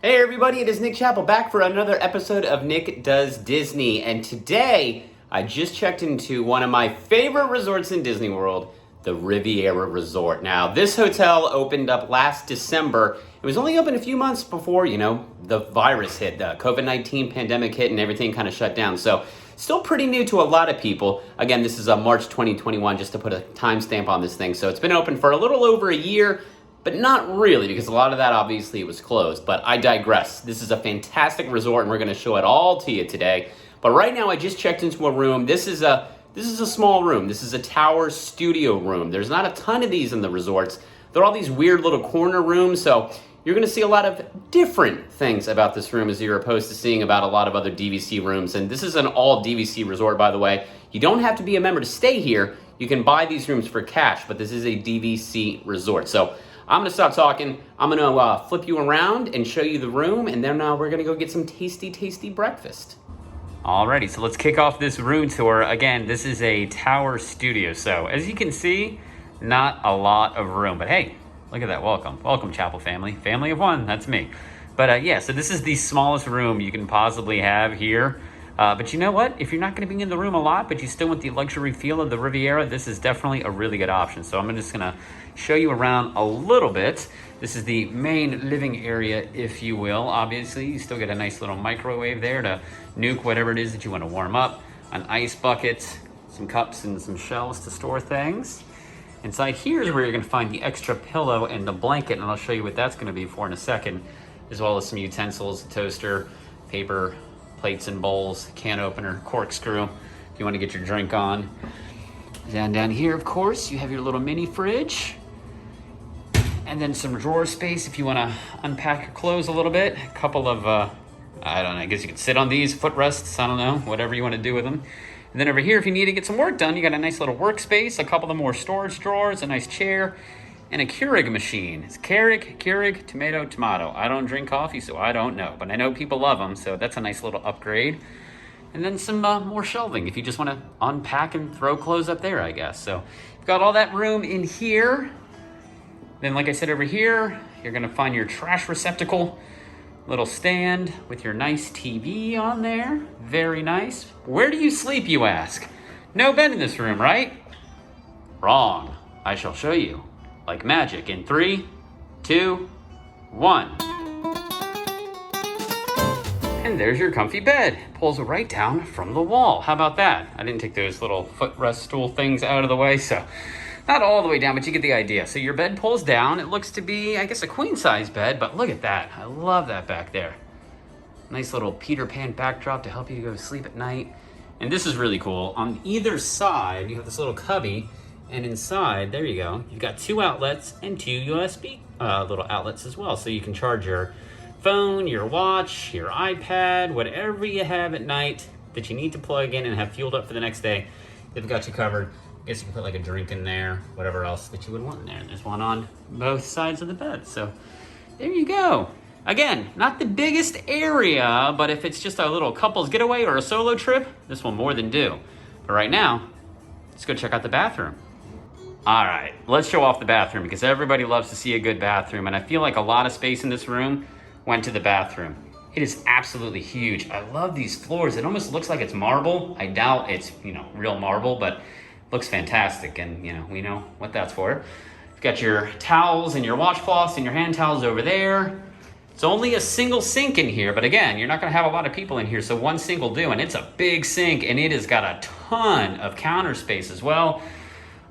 Hey everybody, it is Nick Chappell back for another episode of Nick Does Disney. And today, I just checked into one of my favorite resorts in Disney World, the Riviera Resort. Now, this hotel opened up last December. It was only open a few months before, the virus hit, the COVID-19 pandemic hit and everything kind of shut down. So, still pretty new to a lot of people. Again, this is March 2021, just to put a timestamp on this thing. So, it's been open for a little over a year. But not really, because a lot of that obviously was closed. But I digress. This is a fantastic resort, and we're going to show it all to you today. But right now, I just checked into a room. This is a small room. This is a tower studio room. There's not a ton of these in the resorts. They're all these weird little corner rooms. So you're going to see a lot of different things about this room as you're opposed to seeing about a lot of other DVC rooms. And this is an all DVC resort, by the way. You don't have to be a member to stay here. You can buy these rooms for cash, but this is a DVC resort. So I'm going to stop talking. I'm going to flip you around and show you the room, and then we're going to go get some tasty, tasty breakfast. Alrighty, so let's kick off this room tour. Again, this is a tower studio, so as you can see, not a lot of room. But hey, look at that. Welcome. Welcome, Chapel family. Family of one, that's me. But yeah, so this is the smallest room you can possibly have here. But you know what? If you're not going to be in the room a lot, but you still want the luxury feel of the Riviera, this is definitely a really good option. So I'm just going to show you around a little bit. This is the main living area, if you will. Obviously, you still get a nice little microwave there to nuke whatever it is that you want to warm up. An ice bucket, some cups and some shelves to store things. Inside here is where you're going to find the extra pillow and the blanket, and I'll show you what that's going to be for in a second, as well as some utensils, a toaster, paper, plates and bowls, can opener, corkscrew, if you want to get your drink on. Down here, of course, you have your little mini fridge. And then some drawer space if you want to unpack your clothes a little bit. A couple of, I don't know, I guess you could sit on these, footrests, I don't know, whatever you want to do with them. And then over here, if you need to get some work done, you got a nice little workspace, a couple of more storage drawers, a nice chair, and a Keurig machine. It's Keurig, tomato. I don't drink coffee, so I don't know. But I know people love them, so that's a nice little upgrade. And then some more shelving if you just want to unpack and throw clothes up there, I guess. So you've got all that room in here. Then, like I said, over here, you're going to find your trash receptacle. Little stand with your nice TV on there. Very nice. Where do you sleep, you ask? No bed in this room, right? Wrong. I shall show you. Like magic in 3, 2, 1. And there's your comfy bed. Pulls right down from the wall. How about that? I didn't take those little footrest stool things out of the way, so not all the way down, but you get the idea. So your bed pulls down. It looks to be, I guess, a queen size bed, but look at that. I love that back there. Nice little Peter Pan backdrop to help you go to sleep at night. And this is really cool. On either side, you have this little cubby. And inside, there you go, you've got 2 outlets and 2 USB little outlets as well. So you can charge your phone, your watch, your iPad, whatever you have at night that you need to plug in and have fueled up for the next day. They've got you covered. I guess you can put like a drink in there, whatever else that you would want in there. There's one on both sides of the bed. So there you go. Again, not the biggest area, but if it's just a little couple's getaway or a solo trip, this will more than do. But right now, let's go check out the bathroom. All right, let's show off the bathroom because everybody loves to see a good bathroom, and I feel like a lot of space in this room went to the bathroom. It is absolutely huge. I love these floors. It almost looks like it's marble. I doubt it's, real marble, but it looks fantastic, and, we know what that's for. You've got your towels and your washcloths and your hand towels over there. It's only a single sink in here, but again, you're not gonna have a lot of people in here, so one sink will do, and it's a big sink, and it has got a ton of counter space as well.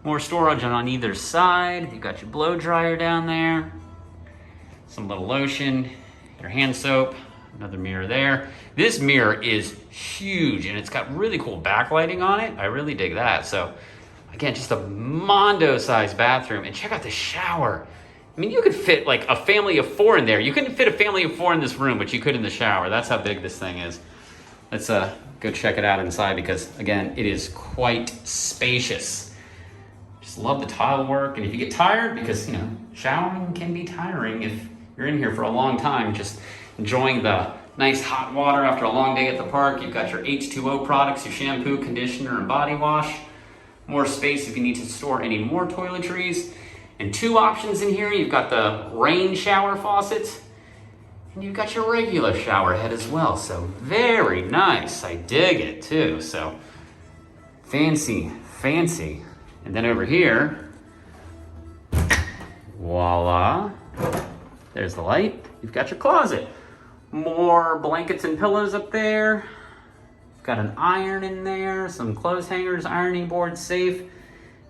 More storage on either side. You've got your blow dryer down there. Some little lotion, your hand soap, another mirror there. This mirror is huge and it's got really cool backlighting on it. I really dig that. So again, just a mondo-sized bathroom. And check out the shower. I mean, you could fit like a family of 4 in there. You couldn't fit a family of 4 in this room, but you could in the shower. That's how big this thing is. Let's go check it out inside because again, it is quite spacious. Just love the tile work, and if you get tired, because showering can be tiring if you're in here for a long time, just enjoying the nice hot water after a long day at the park. You've got your H2O products, your shampoo, conditioner, and body wash. More space if you need to store any more toiletries. And 2 options in here. You've got the rain shower faucet And you've got your regular shower head as well, so very nice. I dig it too, so fancy, fancy. And then over here, voila, there's the light. You've got your closet. More blankets and pillows up there. Got an iron in there, some clothes hangers, ironing board, safe.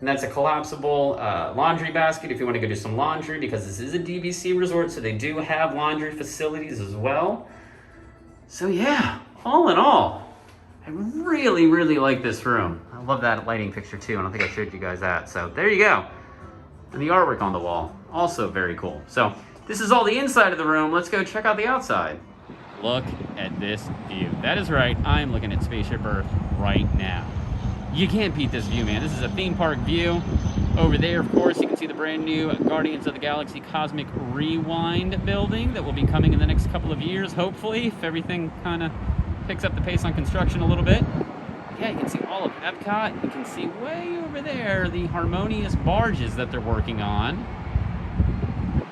And that's a collapsible laundry basket if you want to go do some laundry, because this is a DVC resort, so they do have laundry facilities as well. So yeah, all in all, I really, really like this room. I love that lighting fixture too. I don't think I showed you guys that. So there you go. And the artwork on the wall, also very cool. So this is all the inside of the room. Let's go check out the outside. Look at this view. That is right, I'm looking at Spaceship Earth right now. You can't beat this view, man. This is a theme park view. Over there, of course, you can see the brand new Guardians of the Galaxy Cosmic Rewind building that will be coming in the next couple of years, hopefully, if everything kind of picks up the pace on construction a little bit. Yeah, you can see all of Epcot. You can see way over there the Harmonious barges that they're working on.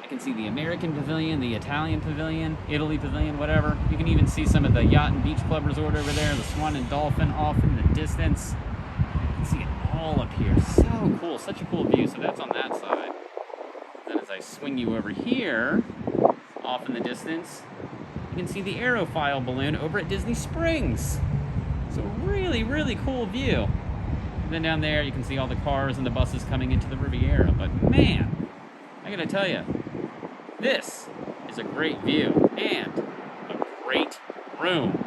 You can see the American Pavilion, the Italian Pavilion, Italy Pavilion, whatever. You can even see some of the Yacht and Beach Club Resort over there, the Swan and Dolphin off in the distance. See it all up here. So cool. Such a cool view. So that's on that side. Then as I swing you over here, off in the distance, you can see the Aerofoil balloon over at Disney Springs. So really, really cool view. And then down there, you can see all the cars and the buses coming into the Riviera. But man, I gotta tell you, this is a great view and a great room.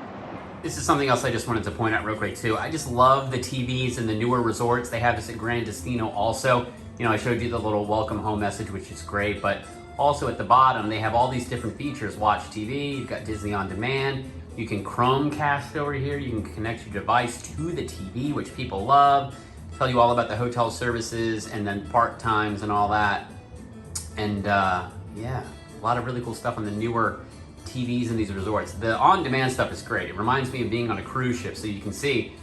This is something else I just wanted to point out real quick too. I just love the TVs in the newer resorts. They have this at Gran Destino also. You know, I showed you the little welcome home message, which is great, but also at the bottom, they have all these different features. Watch TV, you've got Disney On Demand. You can Chromecast over here. You can connect your device to the TV, which people love. Tell you all about the hotel services and then park times and all that. And yeah, a lot of really cool stuff on the newer TVs in these resorts. The on-demand stuff is great. It reminds me of being on a cruise ship, so you can see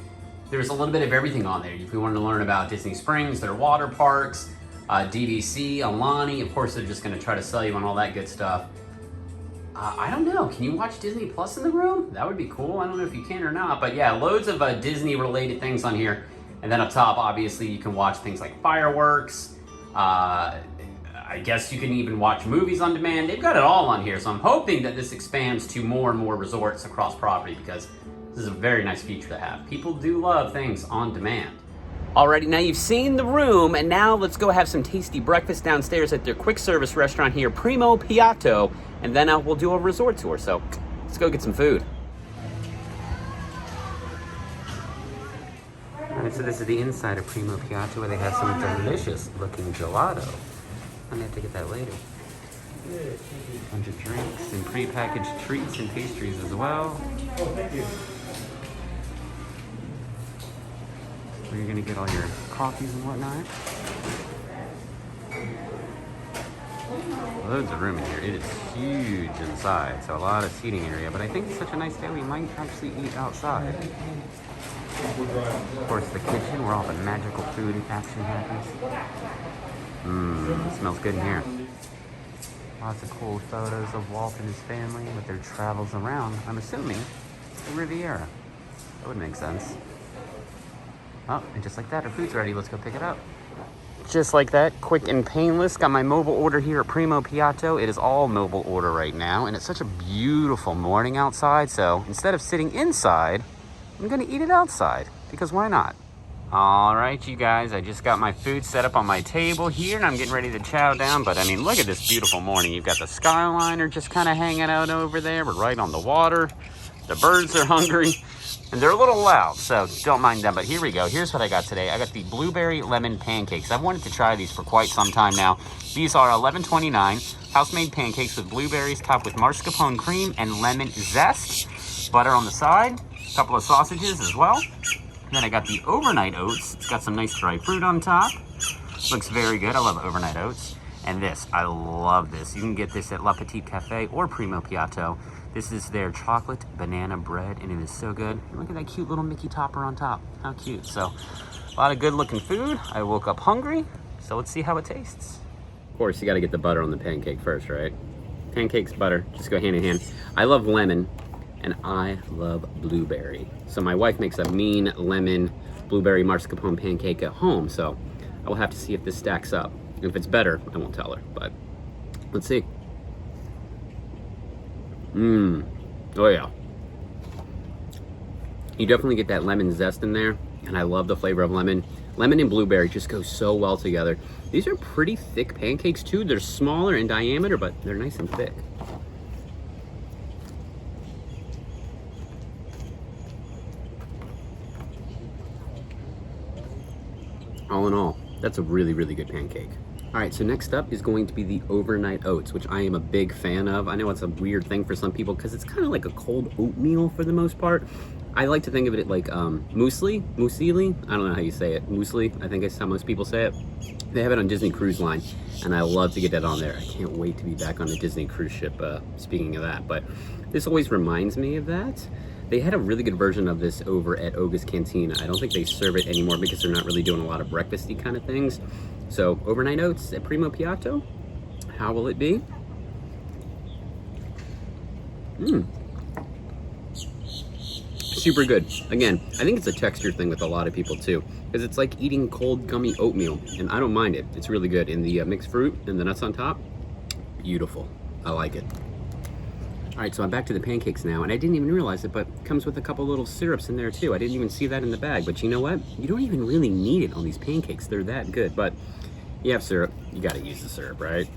there's a little bit of everything on there. If you want to learn about Disney Springs, their water parks, DVC, Alani, of course they're just going to try to sell you on all that good stuff. I don't know, can you watch Disney Plus in the room? That would be cool. I don't know if you can or not, but yeah, loads of Disney related things on here. And then up top, obviously you can watch things like fireworks, I guess you can even watch movies on demand. They've got it all on here, so I'm hoping that this expands to more and more resorts across property, because this is a very nice feature to have. People do love things on demand. Alrighty, now you've seen the room, and now let's go have some tasty breakfast downstairs at their quick service restaurant here, Primo Piatto, and then we'll do a resort tour. So let's go get some food. Alright, so this is the inside of Primo Piatto, where they have some delicious looking gelato. I'm gonna have to get that later. A bunch of drinks and pre-packaged treats and pastries as well. Oh, thank you. Where you're gonna get all your coffees and whatnot. Loads of room in here. It is huge inside, so a lot of seating area. But I think it's such a nice day we might actually eat outside. Of course, the kitchen where all the magical food action happens. It smells good in here. Lots of cool photos of Walt and his family with their travels around, I'm assuming, the Riviera. That would make sense. Oh, and just like that, our food's ready. Let's go pick it up. Just like that, quick and painless. Got my mobile order here at Primo Piatto. It is all mobile order right now, and it's such a beautiful morning outside, so instead of sitting inside, I'm gonna eat it outside, because why not? All right, you guys, I just got my food set up on my table here, and I'm getting ready to chow down, but I mean, look at this beautiful morning. You've got the Skyliner just kind of hanging out over there. We're right on the water. The birds are hungry, and they're a little loud, so don't mind them, but here we go. Here's what I got today. I got the blueberry lemon pancakes. I've wanted to try these for quite some time now. These are $11.29, house-made pancakes with blueberries topped with mascarpone cream and lemon zest. Butter on the side, a couple of sausages as well. Then I got the overnight oats. It's got some nice dry fruit on top. Looks very good. I love overnight oats. And this, I love this. You can get this at La Petite Cafe or Primo Piatto. This is their chocolate banana bread, and it is so good. Look at that cute little Mickey topper on top. How cute. So, a lot of good looking food. I woke up hungry, so let's see how it tastes. Of course, you got to get the butter on the pancake first, right? Pancakes, butter, just go hand in hand. I love lemon, and I love blueberry. So my wife makes a mean lemon blueberry mascarpone pancake at home, so I will have to see if this stacks up. If it's better, I won't tell her, but let's see. Oh yeah. You definitely get that lemon zest in there, and I love the flavor of lemon. Lemon and blueberry just go so well together. These are pretty thick pancakes too. They're smaller in diameter, but they're nice and thick. All in all, that's a really, really good pancake. All right, so next up is going to be the overnight oats, which I am a big fan of. I know it's a weird thing for some people because it's kind of like a cold oatmeal for the most part. I like to think of it like muesli, I don't know how you say it, muesli, I think that's how most people say it. They have it on Disney Cruise Line, and I love to get that on there. I can't wait to be back on a Disney cruise ship, speaking of that, but this always reminds me of that. They had a really good version of this over at Oga's Cantina. I don't think they serve it anymore because they're not really doing a lot of breakfasty kind of things. So overnight oats at Primo Piatto, how will it be? Super good. Again, I think it's a texture thing with a lot of people too, because it's like eating cold gummy oatmeal, and I don't mind it. It's really good. And the mixed fruit and the nuts on top, beautiful. I like it. All right, so I'm back to the pancakes now, and I didn't even realize it, but it comes with a couple little syrups in there too. I didn't even see that in the bag, but you know what? You don't even really need it on these pancakes. They're that good, but you have syrup, you gotta use the syrup, right?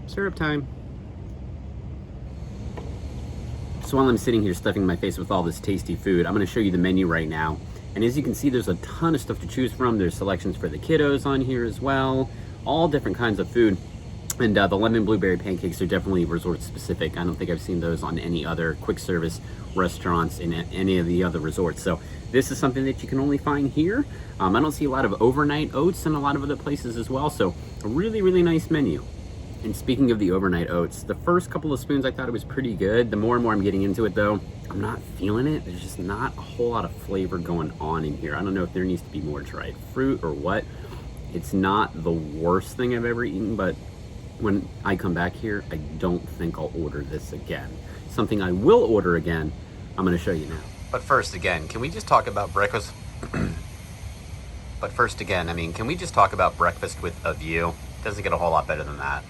Syrup time. So while I'm sitting here stuffing my face with all this tasty food, I'm gonna show you the menu right now. And as you can see, there's a ton of stuff to choose from. There's selections for the kiddos on here as well, all different kinds of food. And the lemon blueberry pancakes are definitely resort specific. I don't think I've seen those on any other quick service restaurants in any of the other resorts. So this is something that you can only find here. I don't see a lot of overnight oats in a lot of other places as well. So a really, really nice menu. And speaking of the overnight oats, the first couple of spoons I thought it was pretty good. The more and more I'm getting into it though, I'm not feeling it. There's just not a whole lot of flavor going on in here. I don't know if there needs to be more dried fruit or what. It's not the worst thing I've ever eaten, but when I come back here, I don't think I'll order this again. Something I will order again, I'm gonna show you now. But first again, can we just talk about breakfast? But first again, I mean, can we just talk about breakfast with a view? Doesn't get a whole lot better than that.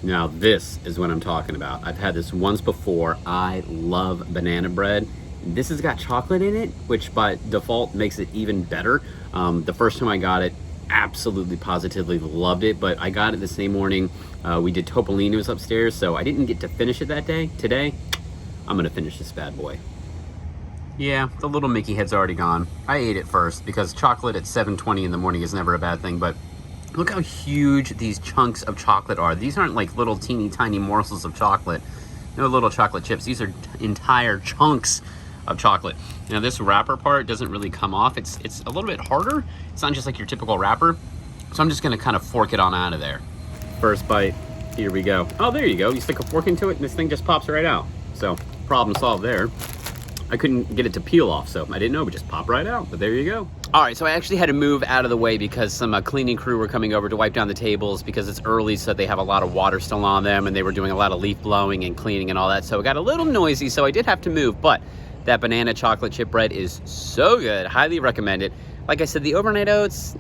Now this is what I'm talking about. I've had this once before. I love banana bread. This has got chocolate in it, which by default makes it even better. The first time I got it, absolutely positively loved it, but I got it the same morning. We did Topolino's upstairs, so I didn't get to finish it that day. Today, I'm gonna finish this bad boy. Yeah, the little Mickey head's already gone. I ate it first because chocolate at 7:20 in the morning is never a bad thing, but look how huge these chunks of chocolate are. These aren't like little teeny tiny morsels of chocolate. No little chocolate chips. These are entire chunks of chocolate. Now this wrapper part doesn't really come off. It's a little bit harder. It's not just like your typical wrapper. So I'm just gonna kind of fork it on out of there. First bite, here we go. Oh, there you go. You stick a fork into it and this thing just pops right out. So problem solved there. I couldn't get it to peel off, so I didn't know, but just pop right out, but there you go. All right, so I actually had to move out of the way because some cleaning crew were coming over to wipe down the tables because it's early, so they have a lot of water still on them, and they were doing a lot of leaf blowing and cleaning and all that, so it got a little noisy, so I did have to move, but that banana chocolate chip bread is so good, highly recommend it. Like I said, the overnight oats,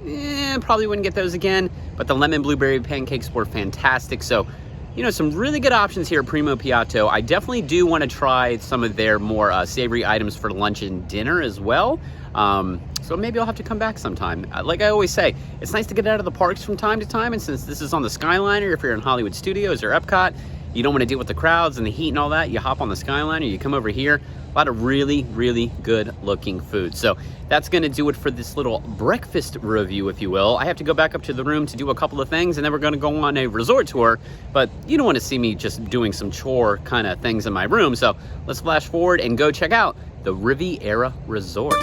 probably wouldn't get those again, but the lemon blueberry pancakes were fantastic, so you know, some really good options here at Primo Piatto. I definitely do want to try some of their more savory items for lunch and dinner as well. So maybe I'll have to come back sometime. Like I always say, it's nice to get out of the parks from time to time. And since this is on the Skyliner, if you're in Hollywood Studios or Epcot, you don't want to deal with the crowds and the heat and all that. You hop on the Skyliner, you come over here. A lot of really, really good looking food. So that's gonna do it for this little breakfast review, if you will. I have to go back up to the room to do a couple of things and then we're gonna go on a resort tour, but you don't wanna see me just doing some chore kind of things in my room. So let's flash forward and go check out the Riviera Resort.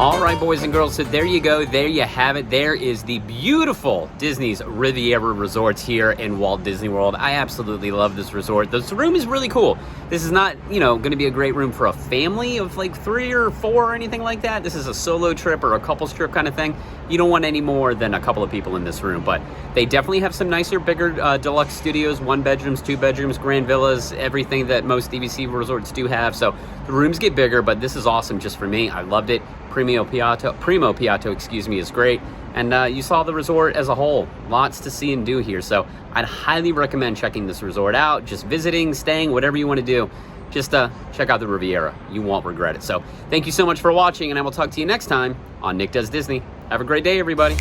All right, boys and girls, so there you go. There you have it. There is the beautiful Disney's Riviera Resorts here in Walt Disney World. I absolutely love this resort. This room is really cool. This is not, going to be a great room for a family of like 3 or 4 or anything like that. This is a solo trip or a couples trip kind of thing. You don't want any more than a couple of people in this room, but they definitely have some nicer, bigger deluxe studios, 1 bedrooms, 2 bedrooms, grand villas, everything that most DVC resorts do have. So the rooms get bigger, but this is awesome just for me. I loved it. Primo Piatto, is great. And you saw the resort as a whole. Lots to see and do here. So I'd highly recommend checking this resort out. Just visiting, staying, whatever you want to do. Just check out the Riviera. You won't regret it. So thank you so much for watching, and I will talk to you next time on Nick Does Disney. Have a great day, everybody.